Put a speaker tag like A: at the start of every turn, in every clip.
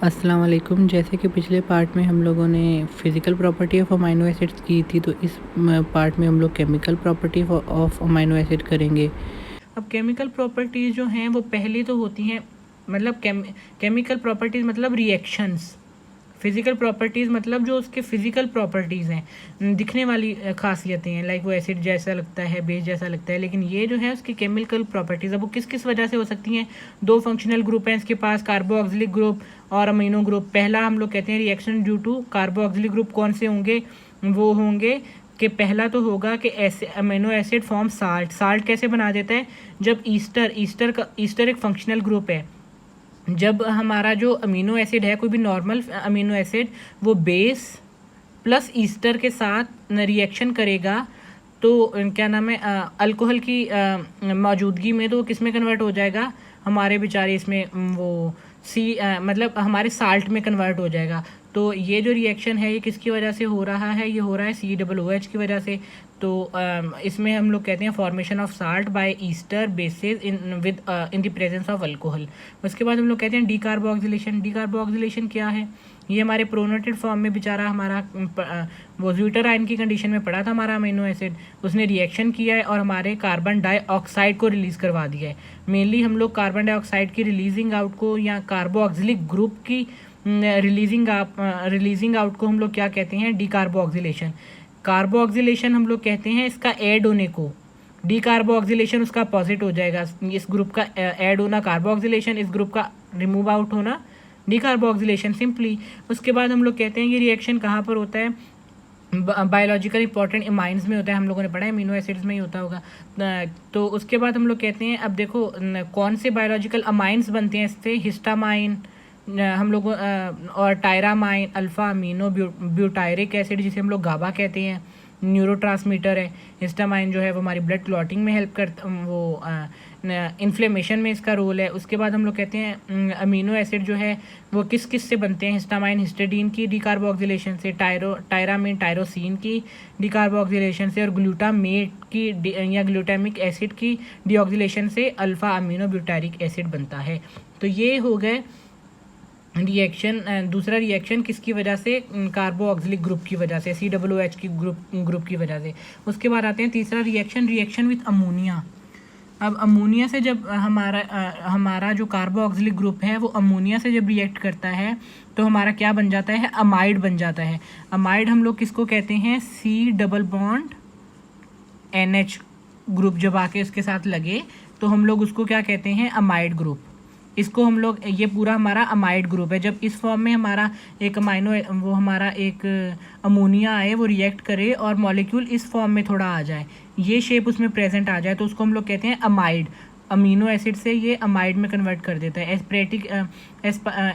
A: अस्सलाम वालेकुम। जैसे कि पिछले पार्ट में हम लोगों ने physical property of amino acids की थी, तो इस पार्ट में हम लोग chemical property of amino acid करेंगे। अब केमिकल प्रॉपर्टीज़ जो हैं वो पहली तो होती हैं, मतलब केमिकल प्रॉपर्टीज़ मतलब रिएक्शंस। फिज़िकल प्रॉपर्टीज़ मतलब जो उसके फिज़िकल प्रॉपर्टीज़ हैं, दिखने वाली खासियतें हैं, लाइक वो एसिड जैसा लगता है, बेस जैसा लगता है। लेकिन ये जो है उसकी केमिकल प्रॉपर्टीज़, अब वो किस किस वजह से हो सकती हैं। दो फंक्शनल ग्रुप हैं इसके पास, कार्बोऑक्सिलिक ग्रुप और अमीनो ग्रुप। पहला हम लोग कहते हैं reaction due to carboxylic group. कौन से होंगे? वो होंगे कि पहला तो होगा कि amino acid form salt. Salt कैसे बना देता है? जब ईस्टर एक फंक्शनल ग्रुप है। जब हमारा जो अमीनो एसिड है, कोई भी नॉर्मल अमीनो एसिड, वो बेस प्लस ईस्टर के साथ रिएक्शन करेगा तो क्या नाम है, अल्कोहल की मौजूदगी में, तो वो किस में कन्वर्ट हो जाएगा? हमारे बेचारे इसमें वो मतलब हमारे साल्ट में कन्वर्ट हो जाएगा। तो ये जो रिएक्शन है ये किसकी वजह से हो रहा है? ये हो रहा है COOH की वजह से। तो इसमें हम लोग कहते हैं formation of salt by ester basis in the presence of alcohol. उसके बाद हम लोग कहते हैं डीकार्बोक्सिलेशन। डीकार्बोक्सिलेशन क्या है? ये हमारे प्रोनेटेड फॉर्म में बेचारा हमारा वो ज्यूटर आयन की कंडीशन में पड़ा था हमारा अमीनो एसिड, उसने रिएक्शन किया है और हमारे कार्बन डाइऑक्साइड को रिलीज़ करवा दिया है। मेनली हम लोग कार्बन डाइऑक्साइड की रिलीजिंग आउट को या कार्बोऑक्सिलिक ग्रुप की रिलीजिंग आउट को हम लोग क्या कहते हैं? डीकार्बोक्सिलेशन। कार्बोक्सिलेशन हम लोग कहते हैं इसका ऐड होने को। डीकार्बोक्सिलेशन उसका अपोजिट हो जाएगा। इस ग्रुप का ऐड होना कार्बोक्सिलेशन, इस ग्रुप का रिमूव आउट होना डीकार्बोक्सिलेशन सिंपली। उसके बाद हम लोग कहते हैं ये रिएक्शन कहाँ पर होता है? बायोलॉजिकल इंपॉर्टेंट इमाइंस में होता है। हम लोगों ने पढ़ा है अमीनो एसिड्स में ही होता होगा। तो उसके बाद हम लोग कहते हैं, अब देखो कौन से बायोलॉजिकल अमाइंस बनते हैं इससे? हिस्टामाइन हम लोग और tyramine, alpha amino butyric acid जिसे हम लोग गाबा कहते हैं, न्यूरोट्रांसमीटर है। हिस्टामाइन जो है वो हमारी ब्लड क्लॉटिंग में हेल्प करता, वो इन्फ्लेमेशन में इसका रोल है। उसके बाद हम लोग कहते हैं अमीनो एसिड जो है वो किस किस से बनते हैं? हिस्टामाइन हिस्टिडीन की डीकार्बोक्सिलेशन से, टायरामीन टायरोसिन की डीकार्बोक्सिलेशन से, और ग्लूटामेट की या ग्लूटामिक एसिड की डीऑक्सिलेशन से अल्फ़ा अमीनो ब्यूटारिक एसिड बनता है। तो ये हो गए रिएक्शन। दूसरा रिएक्शन किसकी वजह से? कार्बोऑक्सिलिक ग्रुप की वजह से, COOH की ग्रुप की वजह से। उसके बाद आते हैं तीसरा रिएक्शन विथ अमोनिया। अब अमोनिया से जब हमारा जो कार्बोऑक्सिलिक ग्रुप है वो अमोनिया से जब रिएक्ट करता है तो हमारा क्या बन जाता है? अमाइड बन जाता है। अमाइड हम लोग किसको कहते हैं? C+NH ग्रुप जब आके उसके साथ लगे तो हम लोग उसको क्या कहते हैं? Amide group. इसको हम लोग, ये पूरा हमारा अमाइड ग्रुप है। जब इस फॉर्म में हमारा एक हमारा एक अमोनिया आए, वो रिएक्ट करे और मॉलिक्यूल इस फॉर्म में थोड़ा आ जाए, ये शेप उसमें प्रेजेंट आ जाए, तो उसको हम लोग कहते हैं अमाइड। अमीनो एसिड से ये अमाइड में कन्वर्ट कर देता है।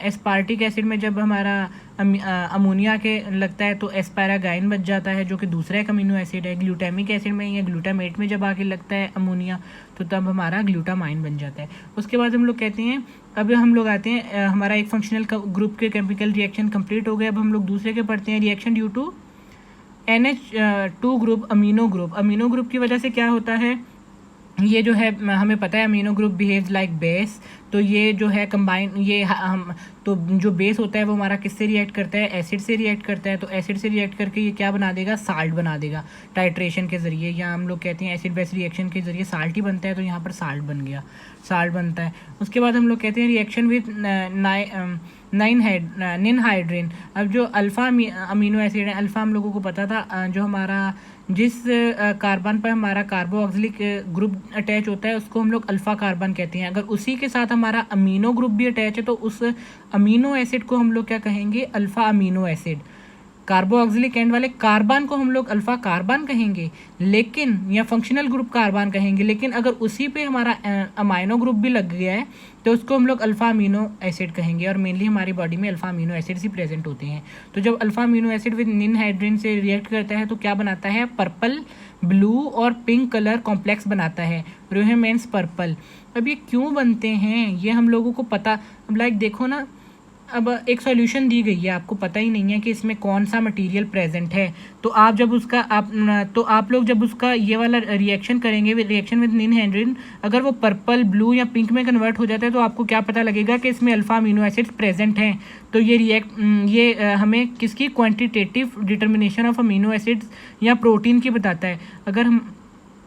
A: एस्पार्टिक एसिड में जब हमारा अमोनिया के लगता है तो एस्पारागाइन बच जाता है, जो कि दूसरा एक अमीनो एसिड है। ग्लूटामिक एसिड में या ग्लूटामेट में जब आके लगता है अमोनिया तो तब हमारा ग्लूटामाइन बन जाता है। उसके बाद हम लोग कहते हैं, अब हम लोग आते हैं, हमारा एक फंक्शनल ग्रुप के केमिकल रिएक्शन कंप्लीट हो गए। अब हम लोग दूसरे के पढ़ते हैं, reaction due to NH2 group, amino group. Amino group की वजह से क्या होता है? ये जो है हमें पता है amino group behaves like base. तो ये जो है कंबाइन, ये हम तो जो बेस होता है वो हमारा किससे रिएक्ट करता है? एसिड से रिएक्ट करता है। तो एसिड से रिएक्ट करके ये क्या बना देगा? साल्ट बना देगा टाइट्रेशन के ज़रिए, या हम लोग कहते हैं एसिड बेस रिएक्शन के ज़रिए साल्ट ही बनता है। तो यहाँ पर साल्ट बन गया, साल्ट बनता है। उसके बाद हम लोग कहते हैं रिएक्शन विथ निनहाइड्रिन। अब जो अल्फ़ा अमीनो एसिड है, अल्फ़ा हम लोगों को पता था, जो हमारा जिस कार्बन पर हमारा कार्बोऑक्सिलिक ग्रुप अटैच होता है उसको हम लोग अल्फ़ा कार्बन कहते हैं। अगर उसी के साथ हमारा अमीनो ग्रुप भी अटैच है तो उस अमीनो एसिड को हम लोग क्या कहेंगे? Alpha amino acid. Carboxylic end वाले कार्बन को हम लोग अल्फ़ा कार्बन कहेंगे, लेकिन या फंक्शनल ग्रुप कार्बन कहेंगे। लेकिन अगर उसी पे हमारा अमाइनो ग्रुप भी लग गया है तो उसको हम लोग अल्फ़ा अमीनो एसिड कहेंगे। और मेनली हमारी बॉडी में अल्फ़ा अमीनो एसिड्स ही प्रेजेंट होते हैं। तो जब alpha amino acid with ninhydrin से रिएक्ट करता है तो क्या बनाता है? पर्पल, ब्लू और पिंक कलर कॉम्प्लेक्स बनाता है। रोहे मीन्स पर्पल। अब ये क्यों बनते हैं ये हम लोगों को पता। अब लाइक देखो ना, अब एक सॉल्यूशन दी गई है, आपको पता ही नहीं है कि इसमें कौन सा मटेरियल प्रेजेंट है, तो आप लोग जब उसका ये वाला रिएक्शन करेंगे, रिएक्शन विद निनहाइड्रीन, अगर वो पर्पल, ब्लू या पिंक में कन्वर्ट हो जाता है तो आपको क्या पता लगेगा कि इसमें अल्फा अमीनो एसिड्स प्रेजेंट हैं। तो ये हमें किसकी quantitative determination of amino acids या प्रोटीन की बताता है। अगर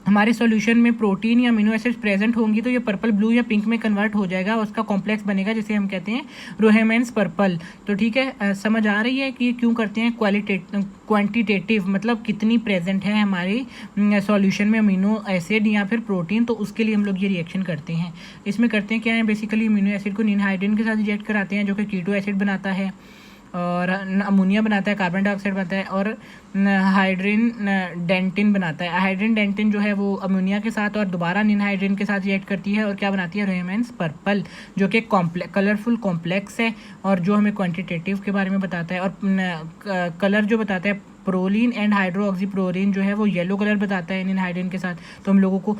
A: हमारे सॉल्यूशन में प्रोटीन या अमीनो एसिड्स प्रेजेंट होंगी तो ये पर्पल, ब्लू या पिंक में कन्वर्ट हो जाएगा, उसका कॉम्प्लेक्स बनेगा जिसे हम कहते हैं रोहेमेंस पर्पल। तो ठीक है, समझ आ रही है कि ये क्यों करते हैं क्वांटिटेटिव, मतलब कितनी प्रेजेंट है हमारे सॉल्यूशन में अमीनो एसिड या फिर प्रोटीन, तो उसके लिए हम लोग ये रिएक्शन करते हैं। इसमें करते हैं क्या है, बेसिकली अमीनो एसिड को निनहाइड्रीन के साथ रिएक्ट कराते हैं जो कि कीटो एसिड बनाता है, और अमोनिया बनाता है, कार्बन डाइऑक्साइड बनाता है, और हाइड्रीन डेंटिन बनाता है। हाइड्रीन डेंटिन जो है वो अमोनिया के साथ और दोबारा निनहाइड्रीन के साथ रिएक्ट करती है और क्या बनाती है, रोहेमेंस पर्पल, जो कि कलरफुल कॉम्प्लेक्स है और जो हमें क्वांटिटेटिव के बारे में बताता है। और कलर जो बताता है, प्रोलीन एंड हाइड्रोक्सीप्रोलीन जो है वो येलो कलर बताता है निनहाइड्रीन के साथ। तो हम लोगों को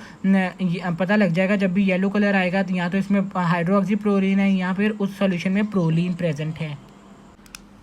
A: पता लग जाएगा जब भी येलो कलर आएगा तो या तो इसमें हाइड्रोक्सीप्रोलीन है या फिर उस सॉल्यूशन में प्रोलीन प्रेजेंट है।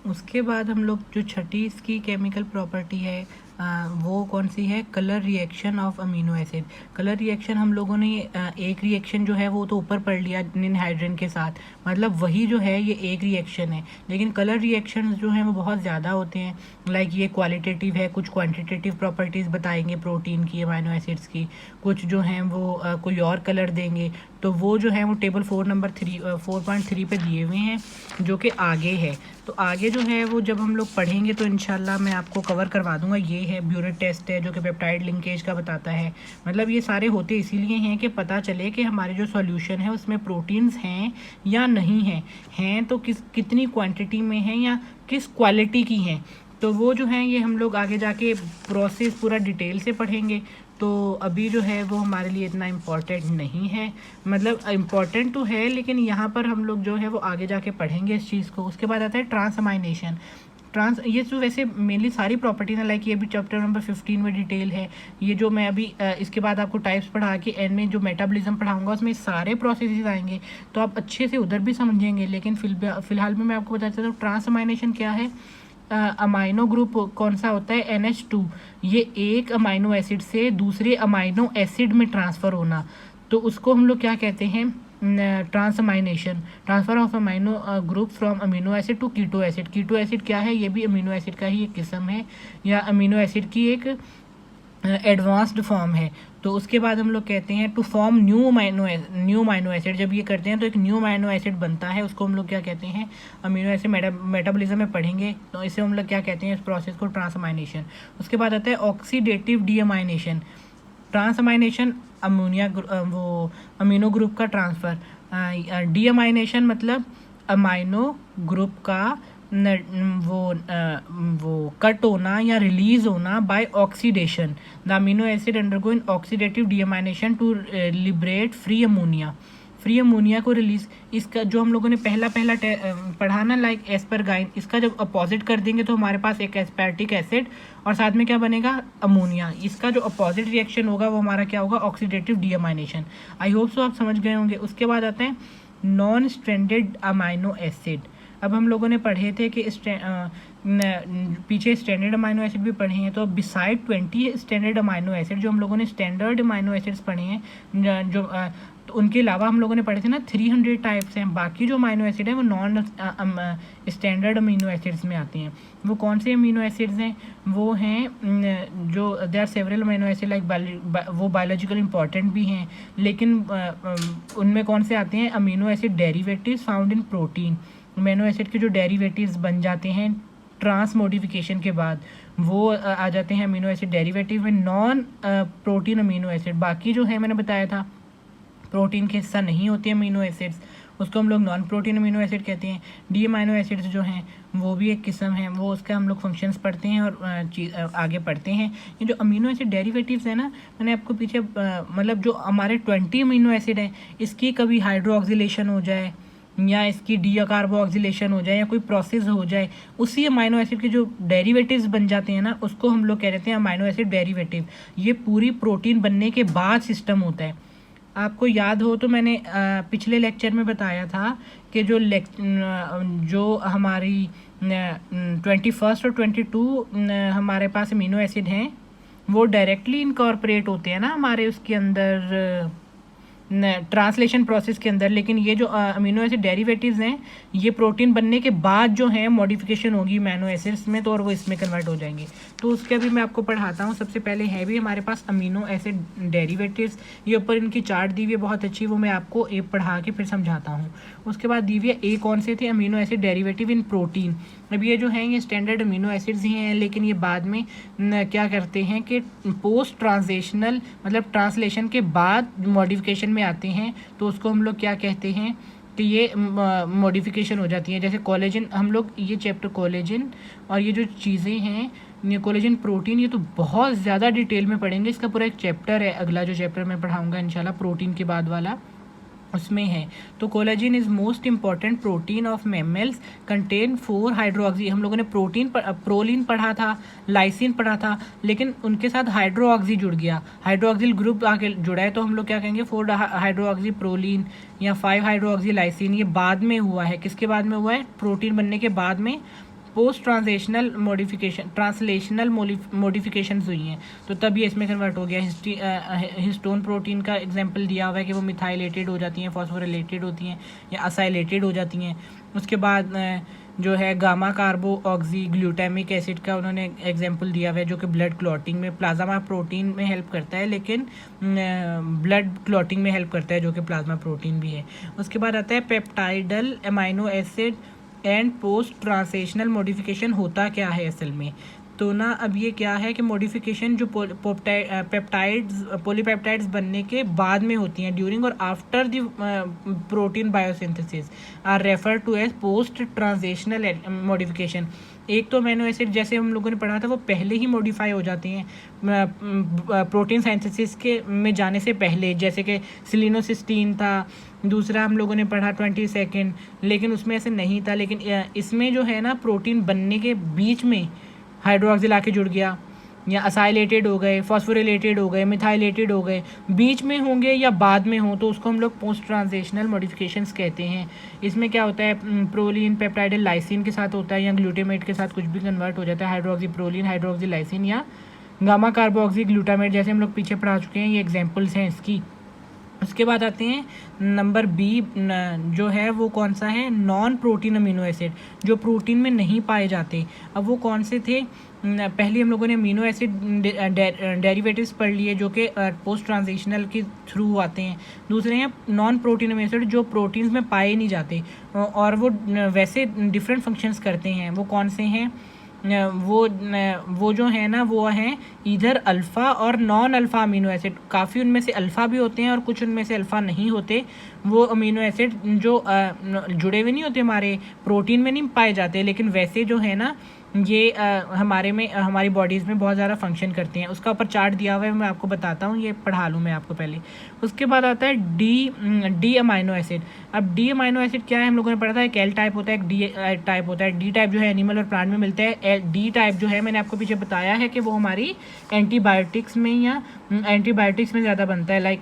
A: उसके बाद हम लोग जो छठी इसकी केमिकल प्रॉपर्टी है वो कौन सी है, colour reaction of amino acid. Colour reaction हम लोगों ने एक रिएक्शन जो है वो तो ऊपर पढ़ लिया निनहाइड्रीन के साथ, मतलब वही जो है ये एक रिएक्शन है, लेकिन कलर रिएक्शन जो हैं वो बहुत ज़्यादा होते हैं। लाइक ये क्वालिटेटिव है, कुछ क्वांटिटेटिव प्रॉपर्टीज़ बताएंगे प्रोटीन की, अमीनो एसिड्स की, कुछ जो हैं वो कोई और कलर देंगे। तो वो जो है वो टेबल 4.3 पे दिए हुए हैं जो कि आगे है। तो आगे जो है वो जब हम लोग पढ़ेंगे तो इंशाल्लाह मैं आपको कवर करवा दूंगा। ये है ब्यूरेट टेस्ट है जो कि पेप्टाइड लिंकेज का बताता है। मतलब ये सारे होते इसीलिए हैं कि पता चले कि हमारे जो सॉल्यूशन है उसमें प्रोटीन्स हैं या नहीं हैं तो कितनी क्वांटिटी में हैं या किस क्वालिटी की हैं। तो वो जो हैं ये हम लोग आगे जाके प्रोसेस पूरा डिटेल से पढ़ेंगे। तो अभी जो है वो हमारे लिए इतना इम्पॉर्टेंट नहीं है, मतलब इम्पॉर्टेंट तो है लेकिन यहाँ पर हम लोग जो है वो आगे जाके पढ़ेंगे इस चीज़ को। उसके बाद आता है ट्रांसअमाइनेशन। ये जो वैसे मेनली सारी प्रॉपर्टीज हैं, लाइक ये भी चैप्टर नंबर 15 में डिटेल है। ये जो मैं अभी इसके बाद आपको टाइप्स पढ़ा के एंड में जो मेटाबॉलिज्म पढ़ाऊंगा उसमें सारे प्रोसेसेस आएंगे, तो आप अच्छे से उधर भी समझेंगे। लेकिन फिलहाल में मैं आपको बता देता हूँ ट्रांसअमाइनेशन क्या है। अमाइनो ग्रुप कौन सा होता है, NH2। ये एक अमाइनो एसिड से दूसरे अमाइनो एसिड में ट्रांसफ़र होना, तो उसको हम लोग क्या कहते हैं, transamination, transfer of amino group from amino acid to keto acid. Keto acid क्या है, ये भी अमीनो एसिड का ही एक किस्म है या अमीनो एसिड की एक एडवांस्ड फॉर्म है। तो उसके बाद हम लोग कहते हैं to form new amino acid. जब ये करते हैं तो एक न्यू अमाइनो एसिड बनता है, उसको हम लोग क्या कहते हैं, अमीनो एसिड। मेटाबॉलिज्म में पढ़ेंगे तो इसे हम लोग क्या कहते हैं, इस प्रोसेस को ट्रांसअमाइनेशन। उसके बाद आता है ऑक्सीडेटिव डीअमाइनेशन। ट्रांसअमाइनेशन वो अमीनो ग्रुप का ट्रांसफ़र। डीअमाइनेशन मतलब अमाइनो ग्रुप का वो कट होना या रिलीज होना by oxidation. The amino acid undergoing oxidative deamination to liberate free ammonia. Free ammonia को रिलीज, इसका जो हम लोगों ने पहला पढ़ा ना, लाइक एस्परगाइन, इसका जब अपोजिट कर देंगे तो हमारे पास एक एस्पर्टिक एसिड और साथ में क्या बनेगा, अमोनिया। इसका जो अपोजिट रिएक्शन होगा वो हमारा क्या होगा, ऑक्सीडेटिव डीअमाइनेशन। आई होप सो आप समझ गए होंगे। उसके बाद आते हैं नॉन स्ट्रैंडेड अमाइनो एसिड। अब हम लोगों ने पढ़े थे कि पीछे स्टैंडर्ड अमाइनो एसिड भी पढ़े हैं, तो बिसाइड 20 स्टैंडर्ड अमाइनो एसिड, जो हम लोगों ने स्टैंडर्ड अमाइनो एसिड्स पढ़े हैं, जो तो उनके अलावा हम लोगों ने पढ़े थे ना 300 टाइप्स हैं। बाकी जो अमीनो एसिड है वो नॉन स्टैंडर्ड अमीनो एसिड्स में आते हैं। वो कौन से अमीनो एसिड्स हैं, वो हैं जो they are several amino acid, like वो बायोलॉजिकल इंपॉर्टेंट भी हैं, लेकिन उनमें कौन से आते हैं, amino acid derivatives found in protein. Amino acid के जो डेरिवेटिव्स बन जाते हैं ट्रांस मॉडिफिकेशन के बाद, वो आ जाते हैं अमीनो एसिड डेरिवेटिव में नॉन प्रोटीन अमीनो एसिड। बाकी जो है मैंने बताया था प्रोटीन के हिस्सा नहीं होते अमीनो एसिड्स, उसको हम लोग नॉन प्रोटीन अमीनो एसिड कहते हैं। डी अमीनो एसिड्स जो हैं वो भी एक किस्म है, वो उसका हम लोग फंक्शंस पढ़ते हैं और आगे पढ़ते हैं। ये जो अमीनो एसिड डेरिवेटिव्स है ना, मैंने आपको पीछे मतलब जो हमारे 20 अमीनो एसिड है, इसकी कभी हाइड्रोक्सिलेशन हो जाए या इसकी डीकार्बोक्सिलेशन हो जाए या कोई प्रोसेस हो जाए, उसी अमीनो एसिड के जो डेरिवेटिव्स बन जाते हैं ना, उसको हम लोग कह देते हैं अमीनो एसिड डेरिवेटिव। ये पूरी प्रोटीन बनने के बाद सिस्टम होता है। आपको याद हो तो मैंने पिछले लेक्चर में बताया था कि जो हमारी 21 और 22 हमारे पास अमीनो एसिड हैं वो डायरेक्टली इनकॉर्पोरेट होते हैं ना हमारे उसके अंदर ट्रांसलेशन प्रोसेस के अंदर, लेकिन ये जो अमीनो एसिड डेरिवेटिव्स हैं ये प्रोटीन बनने के बाद जो है मॉडिफिकेशन होगी अमीनो एसिड्स में, तो और वो इसमें कन्वर्ट हो जाएंगे। तो उसके अभी मैं आपको पढ़ाता हूँ। सबसे पहले है भी हमारे पास अमीनो एसिड डेरिवेटिव्स, ये ऊपर इनकी चार्ट दी हुई है बहुत अच्छी, वो मैं आपको एक पढ़ा के फिर समझाता हूँ। उसके बाद दी हुई है ए कौन से थे, amino acid derivative in protein. अब ये जो हैं ये स्टैंडर्ड अमीनो एसिड्स ही हैं, लेकिन ये बाद में क्या करते हैं कि पोस्ट ट्रांसलेशनल मतलब ट्रांसलेशन के बाद मॉडिफिकेशन में आते हैं, तो उसको हम लोग क्या कहते हैं कि ये मॉडिफिकेशन हो जाती है। जैसे कोलेजन, हम लोग ये चैप्टर कोलेजन और ये जो चीज़ें हैं ये कोलेजन प्रोटीन, ये तो बहुत ज़्यादा डिटेल में पढ़ेंगे। इसका पूरा एक चैप्टर है, अगला जो चैप्टर मैं पढ़ाऊँगा इंशाल्लाह प्रोटीन के बाद वाला उसमें है। तो collagen is most important protein of mammals, contain 4 hydroxy. हम लोगों ने प्रोलीन पढ़ा था, लाइसिन पढ़ा था, लेकिन उनके साथ हाइड्रोक्सी जुड़ गया, हाइड्रोक्सिल ग्रुप आके जुड़ा है, तो हम लोग क्या कहेंगे 4 हाइड्रोक्सी प्रोलीन या 5 हाइड्रोक्सी लाइसिन। ये बाद में हुआ है, किसके बाद में हुआ है, प्रोटीन बनने के बाद में पोस्ट ट्रांसलेशनल मॉडिफिकेशंस हुई हैं, तो तब ये इसमें कन्वर्ट हो गया। हिस्टोन प्रोटीन का एग्जांपल दिया हुआ है कि वो मिथाइलेटेड हो जाती हैं, फॉस्फोरिलेटेड होती हैं या असाइलेटेड हो जाती हैं। उसके बाद जो है गामा कार्बो ऑक्सी ग्लूटामिक एसिड का उन्होंने एग्जांपल दिया हुआ है, जो कि ब्लड क्लॉटिंग में, प्लाज्मा प्रोटीन में हेल्प करता है, लेकिन ब्लड क्लॉटिंग में हेल्प करता है, जो कि प्लाज्मा प्रोटीन भी है। उसके बाद आता है peptidyl amino acid and post translational modification होता क्या है असल में। तो ना अब ये क्या है कि मॉडिफिकेशन जो पॉलीपेप्टाइड्स बनने के बाद में होती हैं, ड्यूरिंग और after the protein biosynthesis are refer to as post translational modification. एक तो अमीनो एसिड जैसे हम लोगों ने पढ़ा था वो पहले ही मॉडिफाई हो जाते हैं प्रोटीन सिंथेसिस के में जाने से पहले, जैसे कि सिलिनोसिस्टीन था, दूसरा हम लोगों ने पढ़ा 22, लेकिन उसमें ऐसे नहीं था। लेकिन इसमें जो है ना प्रोटीन बनने के बीच में हाइड्रोक्सिल आके जुड़ गया, या असाइलेटेड हो गए, फॉस्फोरिलेटेड हो गए, मिथाइलेटेड हो गए, बीच में होंगे या बाद में हो, तो उसको हम लोग पोस्ट ट्रांसलेशनल मॉडिफिकेशंस कहते हैं। इसमें क्या होता है, प्रोलीन पेप्टाइडल लाइसिन के साथ होता है या ग्लूटामेट के साथ कुछ भी कन्वर्ट हो जाता है, हाइड्रोक्सी प्रोलीन, हाइड्रोक्सी लाइसिन या गामा कार्बोक्सी ग्लूटामेट, जैसे हम लोग पीछे पढ़ा चुके हैं, ये एग्जाम्पल्स हैं इसकी। उसके बाद आते हैं नंबर बी, जो है वो कौन सा है, नॉन प्रोटीन अमीनो एसिड, जो प्रोटीन में नहीं पाए जाते। अब वो कौन से थे, पहले हम लोगों ने अमीनो एसिड डेरिवेटिव्स पढ़ लिए जो कि पोस्ट ट्रांजिशनल के थ्रू आते हैं। दूसरे हैं नॉन प्रोटीन अमीनो एसिड जो प्रोटीन्स में पाए नहीं जाते और वो वैसे डिफरेंट फंक्शंस करते हैं। वो कौन से हैं, वो जो है ना वो हैं इधर अल्फ़ा और नॉन अल्फ़ा अमीनो एसिड। काफ़ी उनमें से अल्फ़ा भी होते हैं और कुछ उनमें से अल्फ़ा नहीं होते। वो अमीनो एसिड जो जुड़े हुए नहीं होते, हमारे प्रोटीन में नहीं पाए जाते, लेकिन वैसे जो है ना ये हमारी बॉडीज़ में बहुत ज़्यादा फंक्शन करते हैं। उसका ऊपर चार्ट दिया हुआ है, मैं आपको बताता हूँ, ये पढ़ा लूँ मैं आपको पहले। उसके बाद आता है डी अमाइनो एसिड। अब डी अमाइनो एसिड क्या है, हम लोगों ने पढ़ा था एक एल टाइप होता है, एक डी टाइप होता है। डी टाइप जो है एनिमल और प्लांट में मिलता है। डी टाइप जो है मैंने आपको पीछे बताया है कि वो हमारी एंटीबायोटिक्स में या एंटीबायोटिक्स में ज़्यादा बनता है, लाइक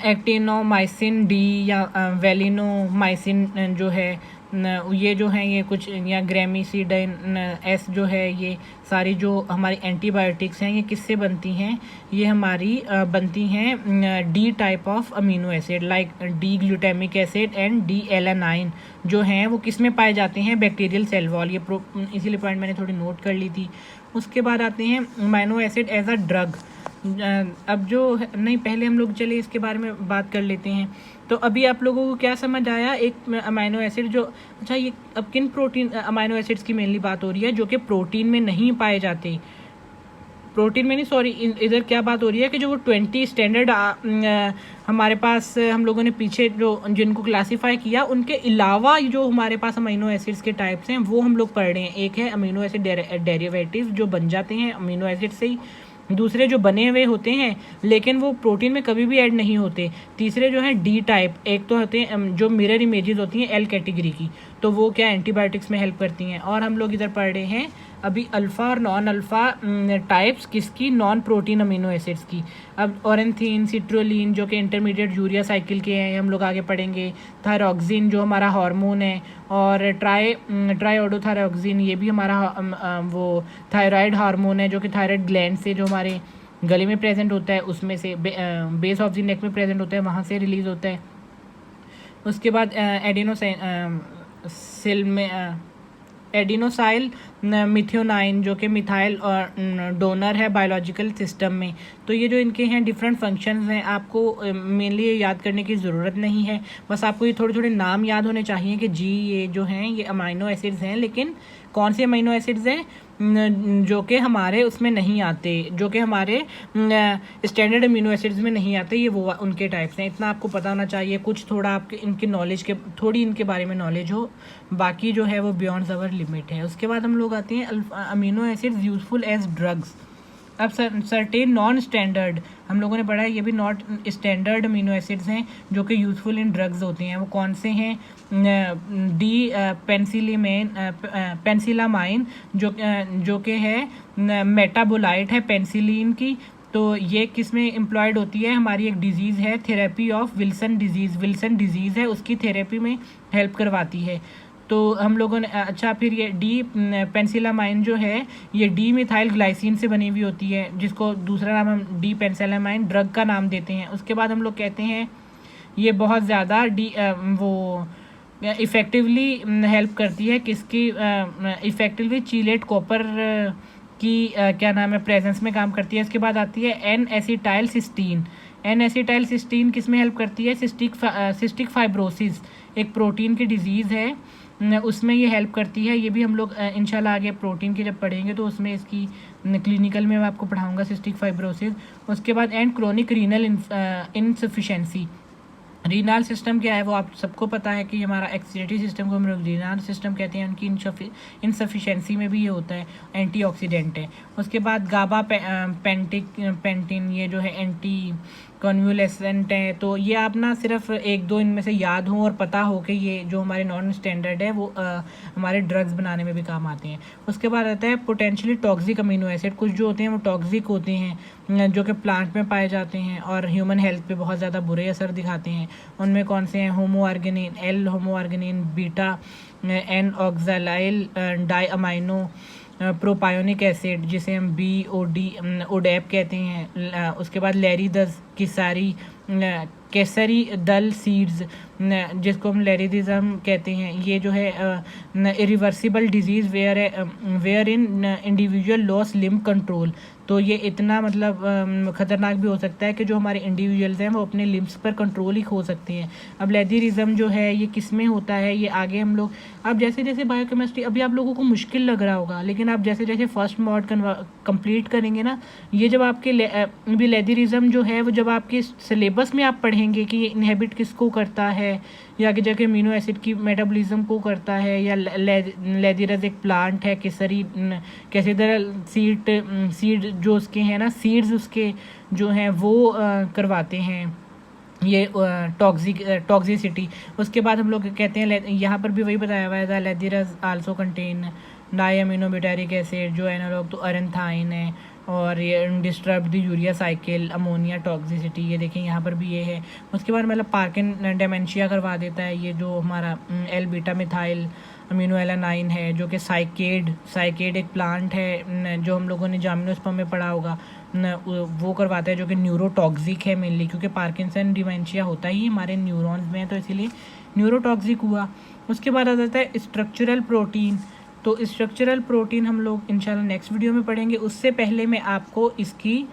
A: एक्टिनोमाइसिन डी या वेलिनोमाइसिन जो है, ये जो हैं ये कुछ, या ग्रेमिसिडिन एस जो है, ये सारी जो हमारी एंटीबायोटिक्स हैं ये किससे बनती हैं, ये हमारी बनती हैं D type of amino acid, like D glutamic acid and D alanine जो हैं वो किस में पाए जाते हैं, बैक्टीरियल सेल वॉल। ये इसीलिए पॉइंट मैंने थोड़ी नोट कर ली थी। उसके बाद आते हैं amino acid as a drug. अब जो नहीं, पहले हम लोग चले इसके बारे में बात कर लेते हैं। तो अभी आप लोगों को क्या समझ आया, एक अमीनो एसिड जो, अच्छा ये अब किन प्रोटीन अमीनो एसिड्स की मेनली बात हो रही है जो कि प्रोटीन में नहीं पाए जाते, प्रोटीन में नहीं, सॉरी, इधर क्या बात हो रही है कि जो वो 20 स्टैंडर्ड हमारे पास हम लोगों ने पीछे जो जिनको क्लासीफाई किया, उनके अलावा जो हमारे पास अमीनो एसिड्स के टाइप्स हैं वो हम लोग पढ़ रहे हैं। एक है अमीनो एसिड डेरिवेटिव जो बन जाते हैं अमीनो एसिड से ही, दूसरे जो बने हुए होते हैं लेकिन वो प्रोटीन में कभी भी ऐड नहीं होते। तीसरे जो है डी टाइप, एक तो होते हैं जो मिरर इमेजेस होती हैं एल कैटेगरी की, तो वो क्या एंटीबायोटिक्स में हेल्प करती हैं। और हम लोग इधर पढ़ रहे हैं अभी अल्फ़ा और नॉन अल्फ़ा टाइप्स किसकी, नॉन प्रोटीन अमीनो एसिड्स की। अब ऑरेंथीन, सिट्रोलिन जो कि इंटरमीडिएट यूरिया साइकिल के हैं, हम लोग आगे पढ़ेंगे। थायरॉक्सिन जो हमारा हार्मोन है, और ट्राईओडोथायरॉक्सिन ये भी हमारा वो थायराइड हार्मोन है, जो कि थायराइड ग्लैंड से जो हमारे गले में प्रेजेंट होता है, उसमें से बेस ऑफ द नेक में प्रेजेंट होता है, वहाँ से रिलीज़ होता है। उसके बाद एडिनोसाइल मिथ्योनाइन जो कि मिथाइल डोनर है बायोलॉजिकल सिस्टम में। तो ये जो इनके हैं डिफरेंट फंक्शंस हैं, आपको मेनली ये याद करने की ज़रूरत नहीं है, बस आपको ये थोड़े थोड़े नाम याद होने चाहिए कि जी ये जो हैं ये अमाइनो एसिड्स हैं, लेकिन कौन से अमीनो एसिड्स हैं जो कि हमारे उसमें नहीं आते, जो कि हमारे स्टैंडर्ड अमीनो एसिड्स में नहीं आते, ये वो उनके टाइप्स हैं। इतना आपको पता होना चाहिए, कुछ थोड़ा आपके इनकी नॉलेज के थोड़ी इनके बारे में नॉलेज हो, बाकी जो है वो बियॉन्ड आवर लिमिट है। उसके बाद हम लोग आते हैं amino acids useful as drugs. अब सर्टेन नॉन स्टैंडर्ड हम लोगों ने पढ़ा है, ये भी नॉट स्टैंडर्ड अमीनो एसिड्स हैं जो कि यूजफुल इन ड्रग्स होते हैं। वो कौन से हैं? डी पेंसिलामाइन जो कि है मेटाबोलाइट है पेंसिलिन की। तो ये किस में एम्प्लॉयड होती है? हमारी एक डिजीज़ है थेरेपी ऑफ विल्सन डिजीज़ है, उसकी थेरेपी में हेल्प करवाती है। तो हम लोगों ने अच्छा, फिर ये डी पेंसिलामाइन जो है ये डी मिथाइल ग्लाइसिन से बनी हुई होती है, जिसको दूसरा नाम हम डी पेंसिलामाइन ड्रग का नाम देते हैं। उसके बाद हम लोग कहते हैं ये बहुत ज़्यादा वो इफ़ेक्टिवली हेल्प करती है किसकी, इफ़ेक्टिवली चीलेट कॉपर की क्या नाम है प्रेजेंस में काम करती है। इसके बाद आती है एन एसिटाइल सिस्टीन किस में हेल्प करती है? सिस्टिक फाइब्रोसिस एक प्रोटीन की डिजीज़ है, उसमें ये हेल्प करती है। ये भी हम लोग इंशाल्लाह आगे प्रोटीन की जब पढ़ेंगे तो उसमें इसकी क्लिनिकल में मैं आपको पढ़ाऊंगा सिस्टिक फाइब्रोसिस। उसके बाद and chronic renal insufficiency. Renal system क्या है वो आप सबको पता है कि हमारा एक्सीडेटरी सिस्टम को हम लोग रीनाल सिस्टम कहते हैं, उनकी इनसफिशेंसी में भी ये होता है, एंटीऑक्सीडेंट है। उसके बाद गाबा पेंटिन ये जो है एंटी कन्वुलेसेंट है। तो ये आप ना सिर्फ एक दो इनमें से याद हो और पता हो कि ये जो हमारे नॉन स्टैंडर्ड है वो हमारे ड्रग्स बनाने में भी काम आते हैं। उसके बाद आता है पोटेंशियली टॉक्सिक अमीनो एसिड। कुछ जो होते हैं वो टॉक्सिक होते हैं जो कि प्लांट में पाए जाते हैं और ह्यूमन हेल्थ पे बहुत ज़्यादा बुरे असर दिखाते हैं। उनमें कौन से हैं? होमोआर्गेनिन, एल होमोआर्गेनिन, बीटा एन ऑक्सैलाइल डाइअमाइनो प्रोपायोनिक एसिड जिसे हम ओडैप कहते हैं। उसके बाद लैरिदस केसरी दल सीड्स जिसको हम लैरिदिज्म कहते हैं। ये जो है irreversible disease where in individual loss limb control. तो ये इतना मतलब ख़तरनाक भी हो सकता है कि जो हमारे इंडिविजुअल्स हैं वो अपने लिम्ब्स पर कंट्रोल ही खो सकते हैं। अब लैरिदिज्म जो है ये किस में होता है, ये आगे हम लोग अब जैसे जैसे बायोकेमिस्ट्री अभी आप लोगों को मुश्किल लग रहा होगा, लेकिन आप जैसे जैसे फर्स्ट मॉड कंप्लीट करेंगे ना, ये जब आपके भी लैरिदिज्म जो है वो जब आपके सिलेबस में आप पढ़ेंगे कि ये इनहेबिट किसको करता है या आगे जाके अमीनो एसिड की मेटाबॉलिज्म को करता है, या लैदिरस एक प्लांट है, केसरी सीड जो उसके हैं ना, सीड्स उसके जो हैं वो करवाते हैं ये टॉक्सिसिटी। उसके बाद हम लोग कहते हैं यहाँ पर भी वही बताया हुआ है, लैदिरस आल्सो कंटेन डायअमीनोब्यूटारिक एसिड जो एनालॉग तो अरेंथाइन है, और ये disturb the urea cycle, ammonia toxicity, ये देखें यहाँ पर भी ये है। उसके बाद मतलब पार्किन डेमेंशिया करवा देता है ये जो हमारा L beta methyl amino alanine है, जो कि साइकेड एक प्लांट है जो हम लोगों ने जामिनोस्पर्म में पढ़ा होगा, वो करवाता है, जो कि न्यूरोटॉक्सिक है मेनली, क्योंकि पार्किंसन डिमेंशिया होता ही हमारे न्यूरॉन्स में है, तो इसीलिए न्यूरोटॉक्सिक हुआ। उसके बाद आ जाता है स्ट्रक्चरल प्रोटीन। तो स्ट्रक्चरल प्रोटीन हम लोग इंशाल्लाह नेक्स्ट वीडियो में पढ़ेंगे। उससे पहले मैं आपको इसकी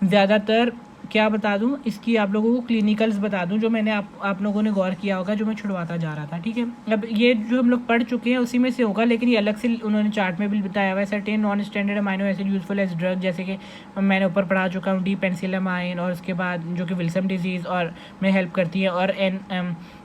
A: ज़्यादातर क्या बता दूं, इसकी आप लोगों को क्लिनिकल्स बता दूं जो मैंने आप लोगों ने गौर किया होगा, जो मैं छुड़वाता जा रहा था, ठीक है। अब ये जो हम लोग पढ़ चुके हैं उसी में से होगा, लेकिन ये अलग से उन्होंने चार्ट में भी बताया हुआ है। Certain non standard amino acid useful as drug, जैसे कि मैंने ऊपर पढ़ा चुका हूँ डी पेंसिलामाइन, और उसके बाद जो कि विल्सन डिजीज़ और में हेल्प करती है, और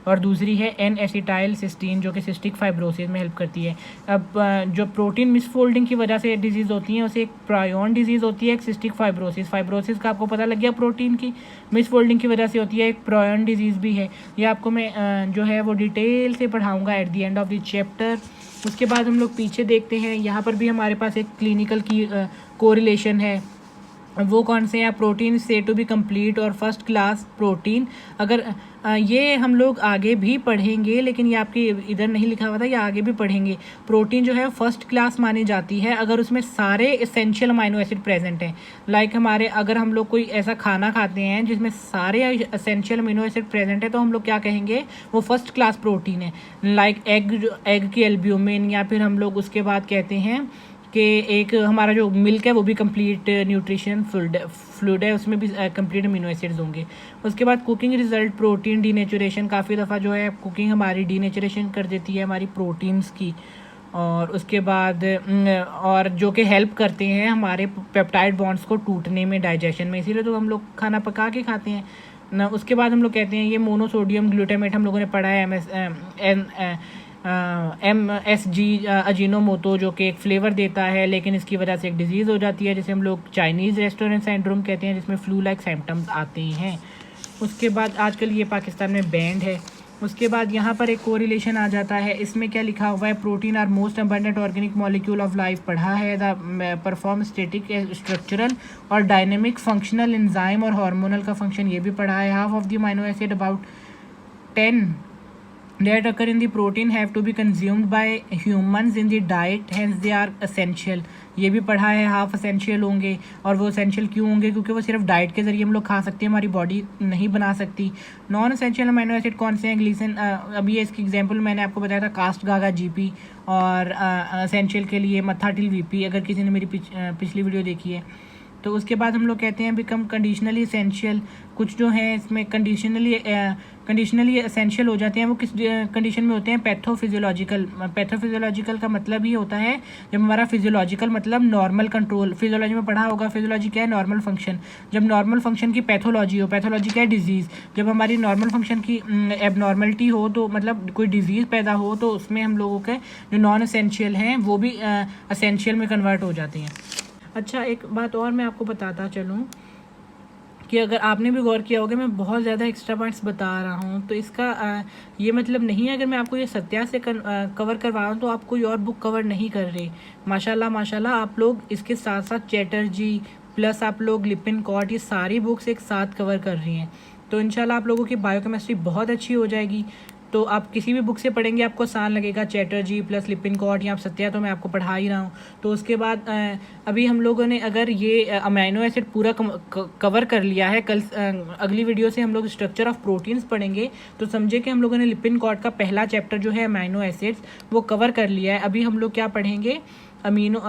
A: और दूसरी है एन एसिटाइल सिस्टीन जो कि सिस्टिक फाइब्रोसिस में हेल्प करती है। अब जो प्रोटीन मिसफोल्डिंग की वजह से डिजीज़ होती है उसे एक प्रायोन डिजीज़ होती है, एक सिस्टिक फाइब्रोसिस। फाइब्रोसिस का आपको पता लग गया, प्रोटीन की मिसफोल्डिंग की वजह से होती है, एक प्रायोन डिजीज़ भी है। ये आपको मैं जो है वो डिटेल से पढ़ाऊँगा at the end of the chapter. उसके बाद हम लोग पीछे देखते हैं, यहाँ पर भी हमारे पास एक क्लिनिकल की कोरिलेशन है। वो कौन से हैं? प्रोटीन से टू बी कंप्लीट और फर्स्ट क्लास प्रोटीन। अगर ये हम लोग आगे भी पढ़ेंगे, लेकिन ये आपके इधर नहीं लिखा हुआ था, ये आगे भी पढ़ेंगे। प्रोटीन जो है फर्स्ट क्लास मानी जाती है अगर उसमें सारे एसेंशियल अमाइनो एसिड प्रेजेंट हैं। लाइक हमारे अगर हम लोग कोई ऐसा खाना खाते हैं जिसमें सारे एसेंशियल अमीनो एसिड प्रेजेंट है तो हम लोग क्या कहेंगे? वो फर्स्ट क्लास प्रोटीन है। लाइक एग की एल्ब्यूमिन, या फिर हम लोग उसके बाद कहते हैं कि एक हमारा जो मिल्क है वो भी कंप्लीट न्यूट्रिशन फ्लूइड है, उसमें भी कंप्लीट अमीनो एसिड्स होंगे। उसके बाद कुकिंग रिजल्ट प्रोटीन डीनेचुरेशन, काफ़ी दफ़ा जो है कुकिंग हमारी डीनेचुरेशन कर देती है हमारी प्रोटीन्स की। और उसके बाद और जो कि हेल्प करते हैं हमारे पेप्टाइड बॉन्ड्स को टूटने में, डाइजेशन में, इसीलिए तो हम लोग खाना पका के खाते हैं ना। उसके बाद हम लोग कहते हैं ये मोनोसोडियम ग्लूटामेट हम लोगों ने पढ़ा है, MSG अजीनोमोटो, जो कि एक फ्लेवर देता है, लेकिन इसकी वजह से एक डिजीज़ हो जाती है जिसे हम लोग चाइनीज़ रेस्टोरेंट सिंड्रोम कहते हैं, जिसमें फ्लू लाइक सिम्टम्स आते हैं। उसके बाद आजकल ये पाकिस्तान में बैंड है। उसके बाद यहाँ पर एक कोरिलेशन आ जाता है, इसमें क्या लिखा हुआ है? Protein are most abundant organic molecule of life पढ़ा है। द परफॉर्म स्टेटिक स्ट्रक्चरल और डायनेमिक फंक्शनल एंजाइम और हार्मोनल का फंक्शन ये भी पढ़ा है। Half of the amino acid about 10 that occur in the protein have to be consumed by humans in the diet, hence they are essential। ये भी पढ़ा है, हाफ असेंशियल होंगे। और वो असेंशियल क्यों होंगे? क्योंकि वो सिर्फ डाइट के ज़रिए हम लोग खा सकते हैं, हमारी बॉडी नहीं बना सकती। नॉन असेंशियल अमाइनो एसिड कौन से हैं? ग्लीसिन, अभी इसकी एग्जांपल मैंने आपको बताया था, कास्ट गागा जीपी। और असेंशियल के लिए मथाटिल वीपी, अगर किसी ने मेरी पिछली वीडियो देखी है तो। उसके बाद हम लोग कहते हैं बिकम कंडीशनली एसेंशियल। कुछ जो है इसमें कंडीशनली एसेंशियल हो जाते हैं। वो किस कंडीशन में होते हैं? पैथोफिजियोलॉजिकल। पैथोफिजियोलॉजिकल का मतलब ही होता है जब हमारा फिजियोलॉजिकल मतलब नॉर्मल कंट्रोल, फिजियोलॉजी में पढ़ा होगा, फिजियोलॉजी क्या है? Normal function. जब नॉर्मल फंक्शन की पैथोलॉजी हो, पैथोलॉजी क्या है? डिजीज़। जब हमारी नॉर्मल फंक्शन की एबनॉर्मलिटी हो, तो मतलब कोई डिजीज़ पैदा हो, तो उसमें हम लोगों के जो नॉन एसेंशियल हैं वो भी असेंशियल में कन्वर्ट हो जाते हैं। अच्छा, एक बात और मैं आपको बताता चलूँ कि अगर आपने भी गौर किया होगा, मैं बहुत ज़्यादा एक्स्ट्रा पॉइंट्स बता रहा हूँ, तो इसका ये मतलब नहीं है अगर मैं आपको ये सत्या से कवर करवा रहा हूँ तो आप कोई और बुक कवर नहीं कर रहे। माशाल्लाह माशाल्लाह, आप लोग इसके साथ साथ चैटर्जी प्लस आप लोग लिपिनकॉट, ये सारी बुक्स एक साथ कवर कर रही हैं। तो इंशाल्लाह आप लोगों की बायोकेमिस्ट्री बहुत अच्छी हो जाएगी। तो आप किसी भी बुक से पढ़ेंगे आपको आसान लगेगा, चैटर्जी प्लस लिपिनकॉट या आप सत्या, तो मैं आपको पढ़ा ही रहा हूँ। तो उसके बाद अभी हम लोगों ने अगर ये अमाइनो एसिड पूरा कवर कर लिया है, कल अगली वीडियो से हम लोग स्ट्रक्चर ऑफ प्रोटीन्स पढ़ेंगे, तो समझे कि हम लोगों ने लिपिनकॉट का पहला चैप्टर जो है अमाइनो एसिड्स वो कवर कर लिया है। अभी हम लोग क्या पढ़ेंगे? अमीनो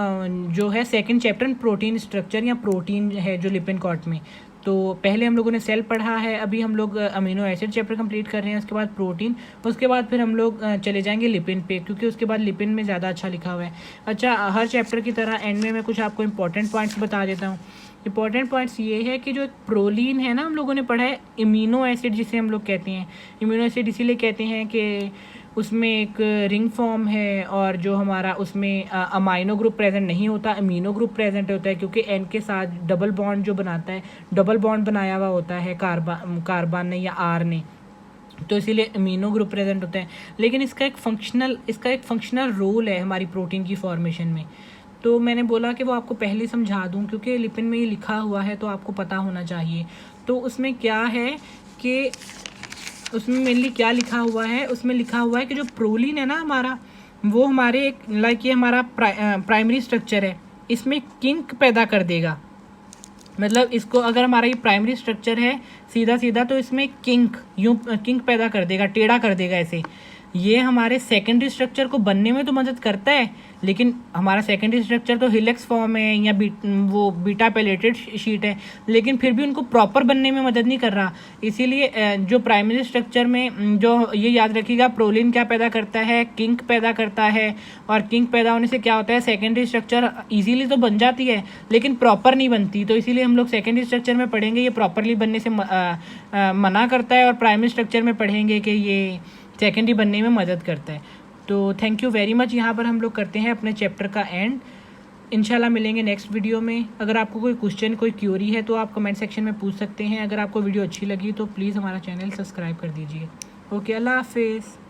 A: जो है सेकंड चैप्टर प्रोटीन स्ट्रक्चर या प्रोटीन है जो लिपिनकॉट में। तो पहले हम लोगों ने सेल पढ़ा है, अभी हम लोग अमीनो एसिड चैप्टर कंप्लीट कर रहे हैं, उसके बाद प्रोटीन, उसके बाद फिर हम लोग चले जाएंगे लिपिन पे, क्योंकि उसके बाद लिपिन में ज़्यादा अच्छा लिखा हुआ है। अच्छा, हर चैप्टर की तरह एंड में मैं कुछ आपको इंपॉर्टेंट पॉइंट्स बता देता हूँ। इंपॉर्टेंट पॉइंट्स ये है कि जो एक प्रोलीन है ना, हम लोगों ने पढ़ा है इम्यूनो एसिड जिसे हम लोग कहते हैं। इम्यूनो एसिड इसीलिए कहते हैं कि उसमें एक रिंग फॉर्म है, और जो हमारा उसमें अमाइनो ग्रुप प्रेजेंट नहीं होता, अमीनो ग्रुप प्रेजेंट होता है, क्योंकि एन के साथ डबल बॉन्ड जो बनाता है, डबल बॉन्ड बनाया हुआ होता है कार्बन ने या आर ने, तो इसीलिए अमीनो ग्रुप प्रेजेंट होते हैं। लेकिन इसका एक फंक्शनल रोल है हमारी प्रोटीन की फॉर्मेशन में। तो मैंने बोला कि वो आपको पहले समझा दूं, क्योंकि लिपिन में ये लिखा हुआ है तो आपको पता होना चाहिए। तो उसमें क्या है कि उसमें मेनली क्या लिखा हुआ है? उसमें लिखा हुआ है कि जो प्रोलीन है ना हमारा, वो हमारे एक लाइक ये हमारा प्राइमरी स्ट्रक्चर है, इसमें किंक पैदा कर देगा। मतलब इसको अगर हमारा ये प्राइमरी स्ट्रक्चर है सीधा सीधा, तो इसमें किंक पैदा कर देगा, टेढ़ा कर देगा ऐसे। ये हमारे सेकेंडरी स्ट्रक्चर को बनने में तो मदद करता है, लेकिन हमारा सेकेंडरी स्ट्रक्चर तो हिलेक्स फॉर्म है या वो बीटा पैलेटेड शीट है, लेकिन फिर भी उनको प्रॉपर बनने में मदद नहीं कर रहा। इसीलिए जो प्राइमरी स्ट्रक्चर में जो ये याद रखिएगा, प्रोलिन क्या पैदा करता है, किंक पैदा करता है, और किंक पैदा होने से क्या होता है, सेकेंडरी स्ट्रक्चर ईजीली तो बन जाती है लेकिन प्रॉपर नहीं बनती। तो इसीलिए हम लोग सेकेंडरी स्ट्रक्चर में पढ़ेंगे ये प्रॉपरली बनने से मना करता है, और प्राइमरी स्ट्रक्चर में पढ़ेंगे कि ये सेकेंडरी बनने में मदद करता है। तो थैंक यू वेरी मच। यहाँ पर हम लोग करते हैं अपने चैप्टर का एंड। इंशाल्लाह मिलेंगे नेक्स्ट वीडियो में। अगर आपको कोई क्वेश्चन, कोई क्यूरी है तो आप कमेंट सेक्शन में पूछ सकते हैं। अगर आपको वीडियो अच्छी लगी तो प्लीज़ हमारा चैनल सब्सक्राइब कर दीजिए। ओके, अल्लाह हाफिज़।